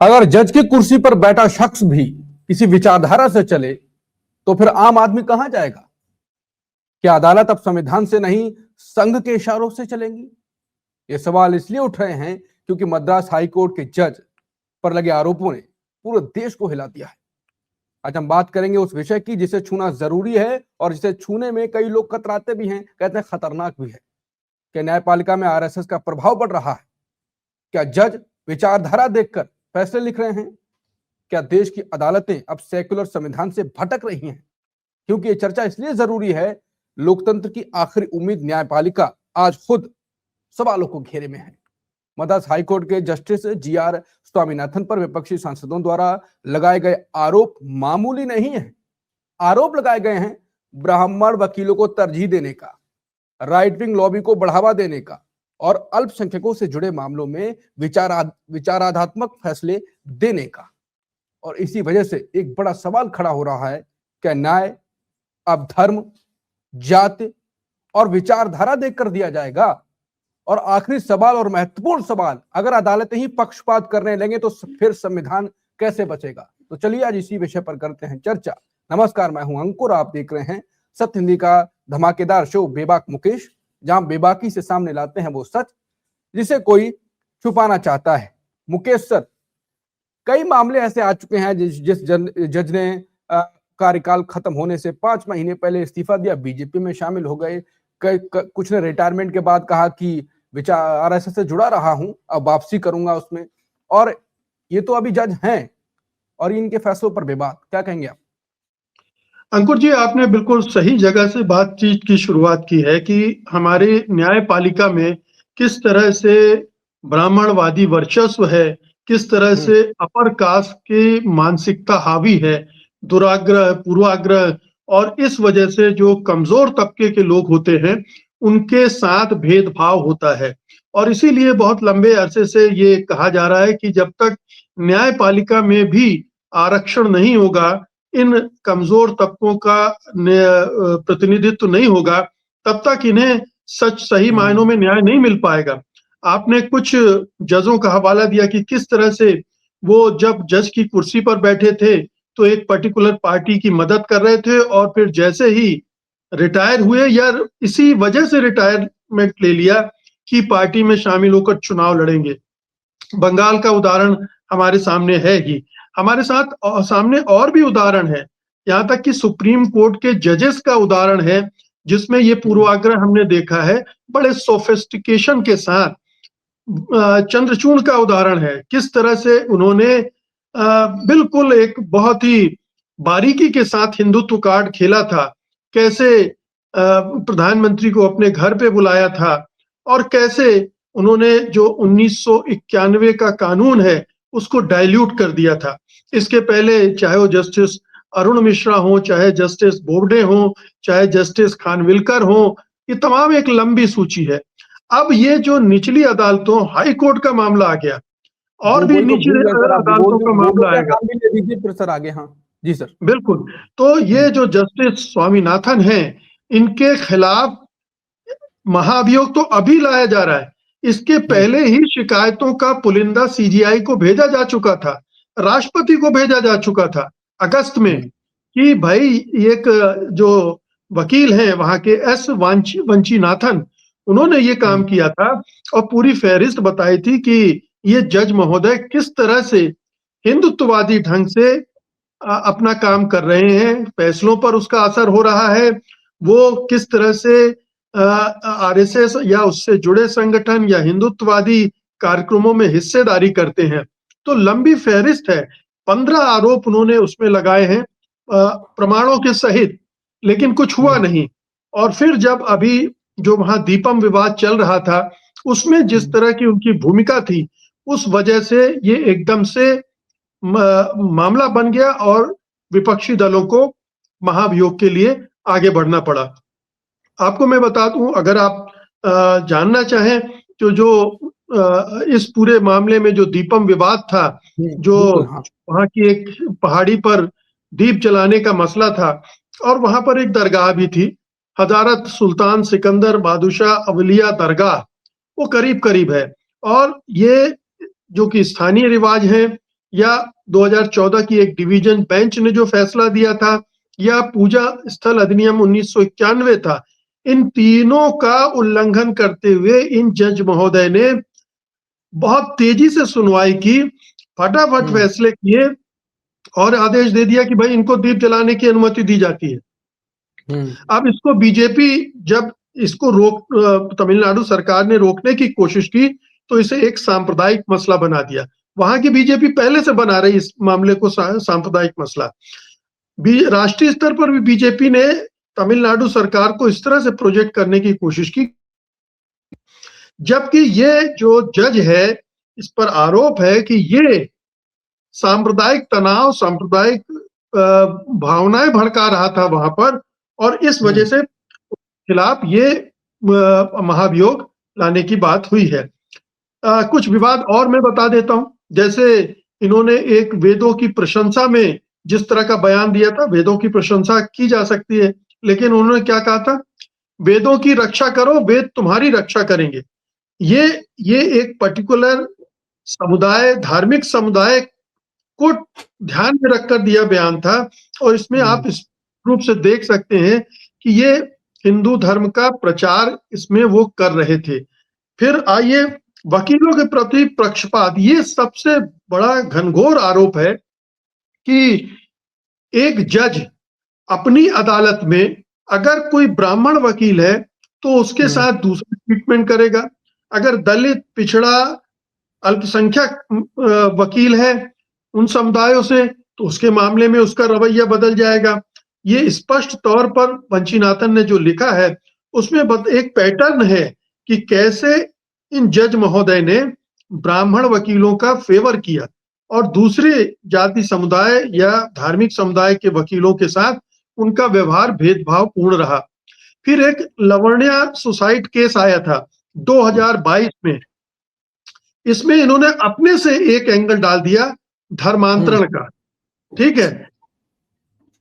अगर जज की कुर्सी पर बैठा शख्स भी किसी विचारधारा से चले तो फिर आम आदमी कहां जाएगा? क्या अदालत अब संविधान से नहीं संघ के इशारों से चलेंगी? ये सवाल इसलिए उठ रहे हैं क्योंकि मद्रास हाई कोर्ट के जज पर लगे आरोपों ने पूरे देश को हिला दिया है। आज हम बात करेंगे उस विषय की जिसे छूना जरूरी है और जिसे छूने में कई लोग कतराते भी हैं, कहते हैं खतरनाक भी है। क्या न्यायपालिका में आरएसएस का प्रभाव पड़ रहा है? क्या जज विचारधारा देखकर फैसले लिख रहे हैं? क्या देश की अदालतें अब सेक्युलर संविधान से भटक रही हैं? क्योंकि ये चर्चा इसलिए जरूरी है, लोकतंत्र की आखिरी उम्मीद न्यायपालिका आज खुद सवालों को घेरे में है। मद्रास हाईकोर्ट के जस्टिस जीआर स्वामीनाथन पर विपक्षी सांसदों द्वारा लगाए गए आरोप मामूली नहीं है। आरोप लगाए गए हैं ब्राह्मण वकीलों को तरजीह देने का, राइट विंग लॉबी को बढ़ावा देने का और अल्पसंख्यकों से जुड़े मामलों में विचारात्मक फैसले देने का। और इसी वजह से एक बड़ा सवाल खड़ा हो रहा है, क्या न्याय अब धर्म, जाति और विचारधारा देखकर दिया जाएगा? और आखिरी सवाल और महत्वपूर्ण सवाल, अगर अदालतें ही पक्षपात करने लगे तो फिर संविधान कैसे बचेगा? तो चलिए आज इसी विषय पर करते हैं चर्चा। नमस्कार, मैं हूं अंकुर, आप देख रहे हैं सत्य हिंदी का धमाकेदार शो बेबाक मुकेश, जहां बेबाकी से सामने लाते हैं वो सच जिसे कोई छुपाना चाहता है। मुकेश सर, कई मामले ऐसे आ चुके हैं जिस जज ने कार्यकाल खत्म होने से 5 महीने पहले इस्तीफा दिया, बीजेपी में शामिल हो गए। कुछ ने रिटायरमेंट के बाद कहा कि विचार आरएसएस से जुड़ा रहा हूं, अब वापसी करूंगा उसमें। और ये तो अभी जज हैं और इनके फैसलों पर विवाद, क्या कहेंगे आप? अंकुर जी, आपने बिल्कुल सही जगह से बातचीत की शुरुआत की है कि हमारी न्यायपालिका में किस तरह से ब्राह्मणवादी वर्चस्व है, किस तरह से अपर कास्ट की मानसिकता हावी है, दुराग्रह, पूर्वाग्रह, और इस वजह से जो कमजोर तबके के लोग होते हैं उनके साथ भेदभाव होता है। और इसीलिए बहुत लंबे अरसे से ये कहा जा रहा है कि जब तक न्यायपालिका में भी आरक्षण नहीं होगा, इन कमजोर तबकों का प्रतिनिधित्व नहीं होगा, तब तक इन्हें सही मायनों में न्याय नहीं मिल पाएगा। आपने कुछ जजों का हवाला दिया कि किस तरह से वो जब जज की कुर्सी पर बैठे थे तो एक पर्टिकुलर पार्टी की मदद कर रहे थे और फिर जैसे ही रिटायर हुए या इसी वजह से रिटायरमेंट ले लिया कि पार्टी में शामिल होकर चुनाव लड़ेंगे। बंगाल का उदाहरण हमारे सामने है ही, हमारे सामने और भी उदाहरण है, यहाँ तक कि सुप्रीम कोर्ट के जजेस का उदाहरण है जिसमें ये पूर्वाग्रह हमने देखा है बड़े सोफिस्टिकेशन के साथ। चंद्रचूड़ का उदाहरण है, किस तरह से उन्होंने बिल्कुल एक बहुत ही बारीकी के साथ हिंदुत्व कार्ड खेला था, कैसे प्रधानमंत्री को अपने घर पे बुलाया था और कैसे उन्होंने जो 1991 का कानून है उसको डाइल्यूट कर दिया था। इसके पहले चाहे वो जस्टिस अरुण मिश्रा हो, चाहे जस्टिस बोबडे हो, चाहे जस्टिस खानविलकर हो, ये तमाम एक लंबी सूची है। अब ये जो निचली अदालतों, हाई कोर्ट का मामला आ गया और भी निचली अदालतों का मामला आएगा सर आगे। हाँ जी सर, बिल्कुल। तो ये जो जस्टिस स्वामीनाथन हैं, इनके खिलाफ महाभियोग तो अभी लाया जा रहा है, इसके पहले ही शिकायतों का पुलिंदा सीजीआई को भेजा जा चुका था, राष्ट्रपति को भेजा जा चुका था अगस्त में कि भाई एक जो वकील हैं वहां के एस वंशीनाथन, उन्होंने ये काम किया था और पूरी फहरिस्त बताई थी कि ये जज महोदय किस तरह से हिंदुत्ववादी ढंग से अपना काम कर रहे हैं, फैसलों पर उसका असर हो रहा है, वो किस तरह से आरएसएस या उससे जुड़े संगठन या हिंदुत्ववादी कार्यक्रमों में हिस्सेदारी करते हैं। तो लंबी फहरिस्त है, 15 आरोप उन्होंने उसमें लगाए हैं प्रमाणों के सहित, लेकिन कुछ हुआ नहीं। और फिर जब अभी जो वहां दीपम विवाद चल रहा था उसमें जिस तरह की उनकी भूमिका थी, उस वजह से ये एकदम से मामला बन गया और विपक्षी दलों को महाभियोग के लिए आगे बढ़ना पड़ा। आपको मैं बता दूं, अगर आप जानना चाहें तो जो इस पूरे मामले में जो दीपम विवाद था, जो वहां की एक पहाड़ी पर दीप जलाने का मसला था और वहां पर एक दरगाह भी थी, हजरत सुल्तान सिकंदर बादशाह अवलिया दरगाह, वो करीब करीब है। और ये जो कि स्थानीय रिवाज है या 2014 की एक डिवीजन बेंच ने जो फैसला दिया था, या पूजा स्थल अधिनियम 1991 था, इन तीनों का उल्लंघन करते हुए इन जज महोदय ने बहुत तेजी से सुनवाई की, फटाफट फैसले किए और आदेश दे दिया कि भाई इनको दीप जलाने की अनुमति दी जाती है। अब इसको बीजेपी जब इसको तमिलनाडु सरकार ने रोकने की कोशिश की, तो इसे एक सांप्रदायिक मसला बना दिया। वहां की बीजेपी पहले से बना रही इस मामले को सांप्रदायिक मसला। राष्ट्रीय स्तर पर भी बीजेपी ने तमिलनाडु सरकार को इस तरह से प्रोजेक्ट करने की कोशिश की, जबकि ये जो जज है, इस पर आरोप है कि ये सांप्रदायिक तनाव, सांप्रदायिक भावनाएं भड़का रहा था वहां पर, और इस वजह से खिलाफ ये महाभियोग लाने की बात हुई है। कुछ विवाद और मैं बता देता हूं, जैसे इन्होंने एक वेदों की प्रशंसा में जिस तरह का बयान दिया था, वेदों की प्रशंसा की जा सकती है, लेकिन उन्होंने क्या कहा था, वेदों की रक्षा करो, वेद तुम्हारी रक्षा करेंगे। ये एक पर्टिकुलर समुदाय, धार्मिक समुदाय को ध्यान में रखकर दिया बयान था, और इसमें आप इस रूप से देख सकते हैं कि ये हिंदू धर्म का प्रचार इसमें वो कर रहे थे। फिर आइए वकीलों के प्रति पक्षपात, ये सबसे बड़ा घनघोर आरोप है कि एक जज अपनी अदालत में अगर कोई ब्राह्मण वकील है तो उसके साथ दूसरा ट्रीटमेंट करेगा, अगर दलित, पिछड़ा, अल्पसंख्यक वकील है उन समुदायों से, तो उसके मामले में उसका रवैया बदल जाएगा। ये स्पष्ट तौर पर वंशीनाथन ने जो लिखा है उसमें एक पैटर्न है कि कैसे इन जज महोदय ने ब्राह्मण वकीलों का फेवर किया और दूसरे जाति समुदाय या धार्मिक समुदाय के वकीलों के साथ उनका व्यवहार भेदभावपूर्ण रहा। फिर एक लवण्या सुसाइड केस आया था 2022 में, इसमें इन्होंने अपने से एक एंगल डाल दिया धर्मांतरण का, ठीक है।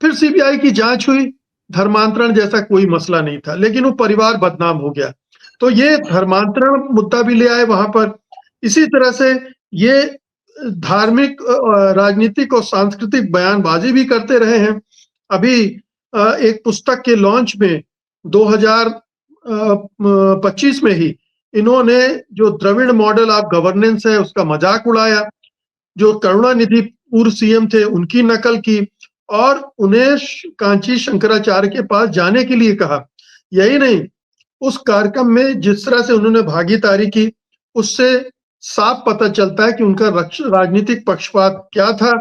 फिर सीबीआई की जांच हुई, धर्मांतरण जैसा कोई मसला नहीं था, लेकिन वो परिवार बदनाम हो गया, तो ये धर्मांतरण मुद्दा भी ले आए वहां पर। इसी तरह से ये धार्मिक, राजनीतिक और सांस्कृतिक बयानबाजी भी करते रहे हैं। अभी एक पुस्तक के लॉन्च में 2025 में ही इन्होंने जो द्रविड़ मॉडल ऑफ गवर्नेंस है उसका मजाक उड़ाया, जो करुणानिधि पूर्व सीएम थे उनकी नकल की और उन्हें कांची शंकराचार्य के पास जाने के लिए कहा। यही नहीं, उस कार्यक्रम में जिस तरह से उन्होंने भागीदारी की उससे साफ पता चलता है कि उनका राजनीतिक पक्षपात क्या था।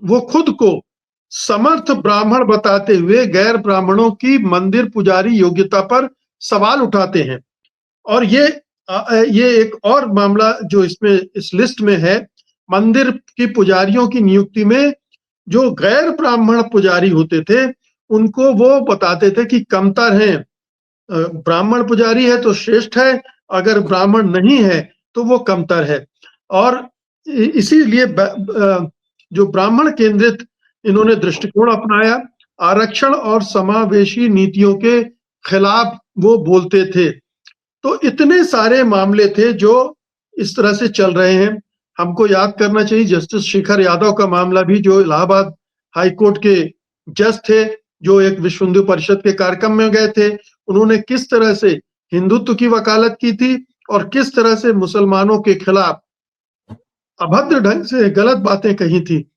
वो खुद को समर्थ ब्राह्मण बताते हुए गैर ब्राह्मणों की मंदिर पुजारी योग्यता पर सवाल उठाते हैं। और ये एक और मामला जो इसमें इस लिस्ट में है, मंदिर की पुजारियों की नियुक्ति में जो गैर ब्राह्मण पुजारी होते थे उनको वो बताते थे कि कमतर हैं, ब्राह्मण पुजारी है तो श्रेष्ठ है, अगर ब्राह्मण नहीं है तो वो कमतर है। और इसीलिए जो ब्राह्मण केंद्रित इन्होंने दृष्टिकोण अपनाया, आरक्षण और समावेशी नीतियों के खिलाफ वो बोलते थे। तो इतने सारे मामले थे जो इस तरह से चल रहे हैं। हमको याद करना चाहिए जस्टिस शेखर यादव का मामला भी, जो इलाहाबाद हाई कोर्ट के जज थे, जो एक विश्व हिंदू परिषद के कार्यक्रम में गए थे। उन्होंने किस तरह से हिंदुत्व की वकालत की थी और किस तरह से मुसलमानों के खिलाफ अभद्र ढंग से गलत बातें कही थी,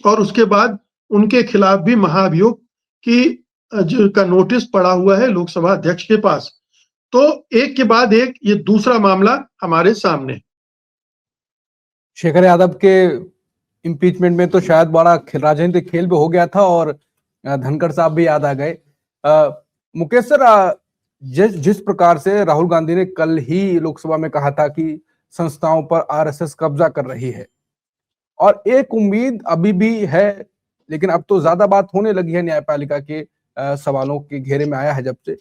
और उसके बाद उनके खिलाफ भी महाभियोग की का नोटिस पड़ा हुआ है लोकसभा अध्यक्ष के पास। तो एक के बाद एक ये दूसरा मामला हमारे सामने। शेखर यादव के इम्पीचमेंट में तो शायद बड़ा राजनीतिक खेल भी हो गया था और धनखड़ साहब भी याद आ गए। मुकेश सर, जिस प्रकार से राहुल गांधी ने कल ही लोकसभा में कहा था कि संस्थाओं पर आरएसएस कब्जा कर रही है, और एक उम्मीद अभी भी है, लेकिन अब तो ज्यादा बात होने लगी है न्यायपालिका के सवालों के घेरे में आया है जब से।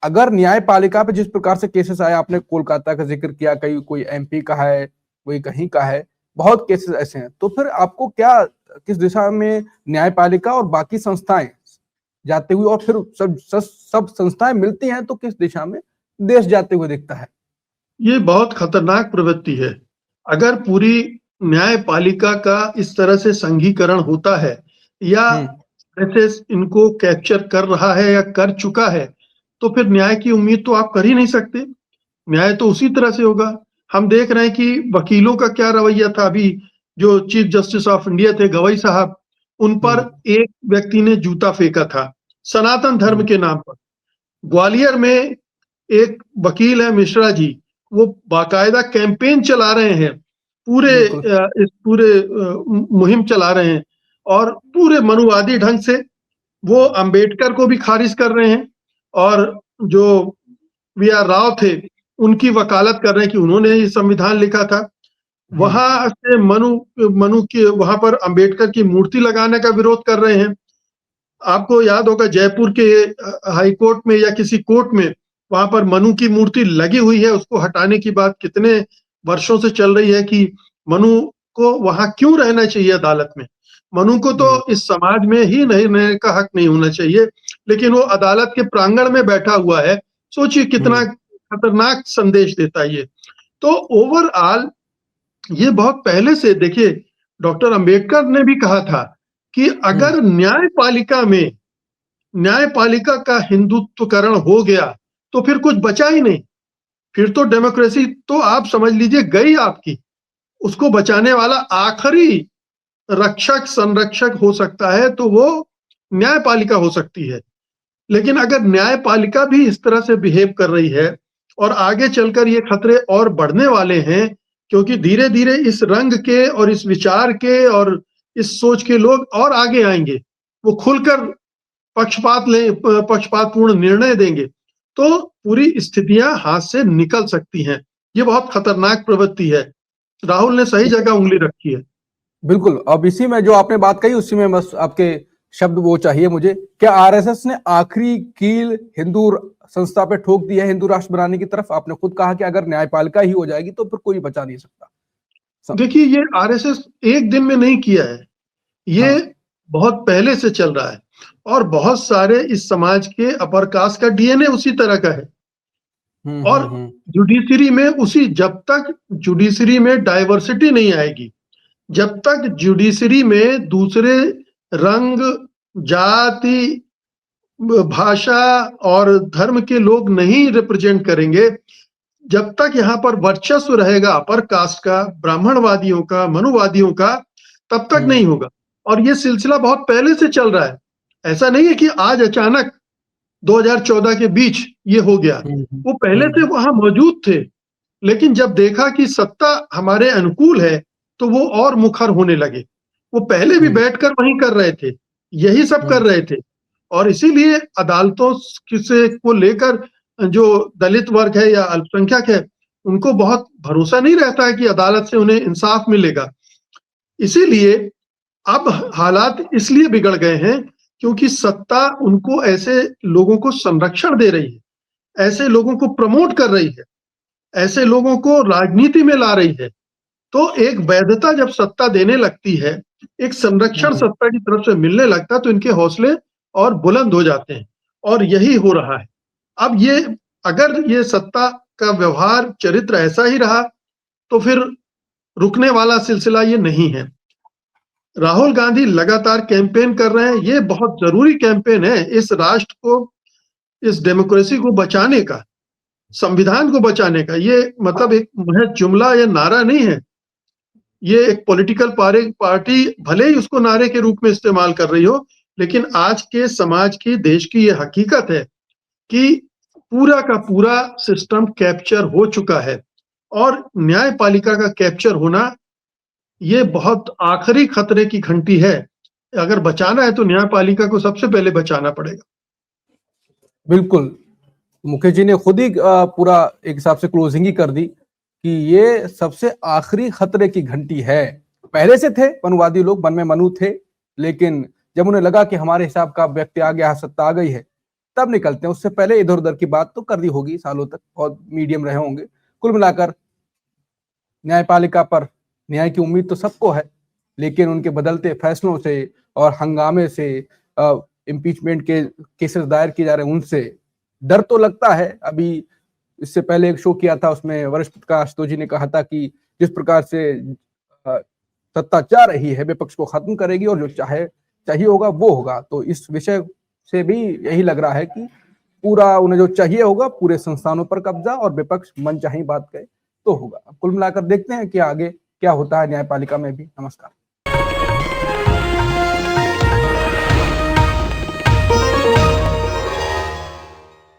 अगर न्यायपालिका पे जिस प्रकार से केसेस आए, आपने कोलकाता का जिक्र किया, कोई एमपी का है, कोई कहीं का है, बहुत केसेस ऐसे हैं, तो फिर आपको क्या, किस दिशा में न्यायपालिका और बाकी संस्थाएं जाते हुए, और फिर सब संस्थाएं मिलती हैं तो किस दिशा में देश जाते हुए दिखता है? ये बहुत खतरनाक प्रवृत्ति है। अगर पूरी न्यायपालिका का इस तरह से संघीकरण होता है या ऐसे इनको कैप्चर कर रहा है या कर चुका है, तो फिर न्याय की उम्मीद तो आप कर ही नहीं सकते। न्याय तो उसी तरह से होगा। हम देख रहे हैं कि वकीलों का क्या रवैया था। अभी जो चीफ जस्टिस ऑफ इंडिया थे गवई साहब, उन पर एक व्यक्ति ने जूता फेंका था सनातन धर्म के नाम पर। ग्वालियर में एक वकील है मिश्रा जी, वो बाकायदा कैंपेन चला रहे हैं, इस पूरे मुहिम चला रहे हैं और पूरे मनुवादी ढंग से वो अंबेडकर को भी खारिज कर रहे हैं और जो वी आर राव थे उनकी वकालत कर रहे हैं कि उन्होंने ये संविधान लिखा था। वहां से मनु की वहां पर अंबेडकर की मूर्ति लगाने का विरोध कर रहे हैं। आपको याद होगा जयपुर के हाई कोर्ट में या किसी कोर्ट में वहां पर मनु की मूर्ति लगी हुई है, उसको हटाने की बात कितने वर्षों से चल रही है कि मनु को वहां क्यों रहना चाहिए अदालत में। मनु को तो इस समाज में ही नहीं रहने का हक नहीं होना चाहिए, लेकिन वो अदालत के प्रांगण में बैठा हुआ है। सोचिए कितना खतरनाक संदेश देता है ये। तो ओवरऑल ये बहुत पहले से देखिए, डॉक्टर अंबेडकर ने भी कहा था कि अगर न्यायपालिका का हिंदुत्वकरण हो गया तो फिर कुछ बचा ही नहीं, फिर तो डेमोक्रेसी तो आप समझ लीजिए गई आपकी। उसको बचाने वाला आखिरी रक्षक संरक्षक हो सकता है तो वो न्यायपालिका हो सकती है। लेकिन अगर न्यायपालिका भी इस तरह से बिहेव कर रही है और आगे चलकर ये खतरे और बढ़ने वाले हैं, क्योंकि धीरे धीरे इस रंग के और इस विचार के और इस सोच के लोग और आगे आएंगे, वो खुलकर पक्षपातपूर्ण निर्णय देंगे, तो पूरी स्थितियां हाथ से निकल सकती हैं। ये बहुत खतरनाक प्रवृत्ति है। राहुल ने सही जगह उंगली रखी है। बिल्कुल। अब इसी में जो आपने बात कही उसी में बस आपके शब्द वो चाहिए मुझे। क्या आरएसएस ने आखिरी कील हिंदू संस्था पे ठोक दी है हिंदू राष्ट्र बनाने की तरफ? आपने खुद कहा कि अगर न्यायपालिका ही हो जाएगी तो फिर कोई बचा नहीं सकता। देखिए, ये आरएसएस एक दिन में नहीं किया है, ये बहुत पहले से चल रहा है और बहुत सारे इस समाज के अपर कास्ट का डीएनए उसी तरह का है। और जुडिशरी में जब तक जुडिशरी में डाइवर्सिटी नहीं आएगी, जब तक जुडिशरी में दूसरे रंग, जाति, भाषा और धर्म के लोग नहीं रिप्रेजेंट करेंगे, जब तक यहाँ पर वर्चस्व रहेगा अपर कास्ट का, ब्राह्मणवादियों का, मनुवादियों का, तब तक नहीं होगा। और ये सिलसिला बहुत पहले से चल रहा है। ऐसा नहीं है कि आज अचानक 2014 के बीच ये हो गया। वो पहले से वहां मौजूद थे, लेकिन जब देखा कि सत्ता हमारे अनुकूल है तो वो और मुखर होने लगे। वो पहले भी बैठकर वहीं कर रहे थे, यही सब कर रहे थे। और इसीलिए अदालतों से को लेकर जो दलित वर्ग है या अल्पसंख्यक है, उनको बहुत भरोसा नहीं रहता है कि अदालत से उन्हें इंसाफ मिलेगा। इसीलिए अब हालात इसलिए बिगड़ गए हैं क्योंकि सत्ता उनको ऐसे लोगों को संरक्षण दे रही है, ऐसे लोगों को प्रमोट कर रही है, ऐसे लोगों को राजनीति में ला रही है। तो एक वैधता जब सत्ता देने लगती है, एक संरक्षण सत्ता की तरफ से मिलने लगता है, तो इनके हौसले और बुलंद हो जाते हैं और यही हो रहा है। अब ये अगर ये सत्ता का व्यवहार चरित्र ऐसा ही रहा तो फिर रुकने वाला सिलसिला ये नहीं है। राहुल गांधी लगातार कैंपेन कर रहे हैं, ये बहुत जरूरी कैंपेन है इस राष्ट्र को, इस डेमोक्रेसी को बचाने का, संविधान को बचाने का। ये मतलब एक महज जुमला या नारा नहीं है, ये एक पॉलिटिकल पार्टी भले ही उसको नारे के रूप में इस्तेमाल कर रही हो, लेकिन आज के समाज की, देश की ये हकीकत है कि पूरा का पूरा सिस्टम कैप्चर हो चुका है और न्यायपालिका का कैप्चर होना ये बहुत आखिरी खतरे की घंटी है। अगर बचाना है तो न्यायपालिका को सबसे पहले बचाना पड़ेगा। बिल्कुल, मुकेश जी ने खुद ही पूरा एक हिसाब से क्लोजिंग ही कर दी कि ये सबसे आखिरी खतरे की घंटी है। पहले से थे मनुवादी लोग, मन में मनु थे, लेकिन जब उन्हें लगा कि हमारे हिसाब का व्यक्ति आ गया, सत्ता आ गई है, तब निकलते हैं। उससे पहले इधर उधर की बात तो कर दी होगी सालों तक और मीडियम रहे होंगे। कुल मिलाकर न्यायपालिका पर न्याय की उम्मीद तो सबको है, लेकिन उनके बदलते फैसलों से और हंगामे से, इम्पीचमेंट के केसेस दायर किए जा रहे हैं, उनसे डर तो लगता है। अभी इससे पहले एक शो किया था, उसमें वरिष्ठ पत्रकार आशुतोष जी ने कहा था कि जिस प्रकार से सत्ता चाह रही है विपक्ष को खत्म करेगी और जो चाहिए होगा वो होगा। तो इस विषय से भी यही लग रहा है कि पूरा उन्हें जो चाहिए होगा पूरे संस्थानों पर कब्जा और विपक्ष मनचाही बात कहे तो होगा। कुल मिलाकर देखते हैं कि आगे क्या होता है न्यायपालिका में भी। नमस्कार।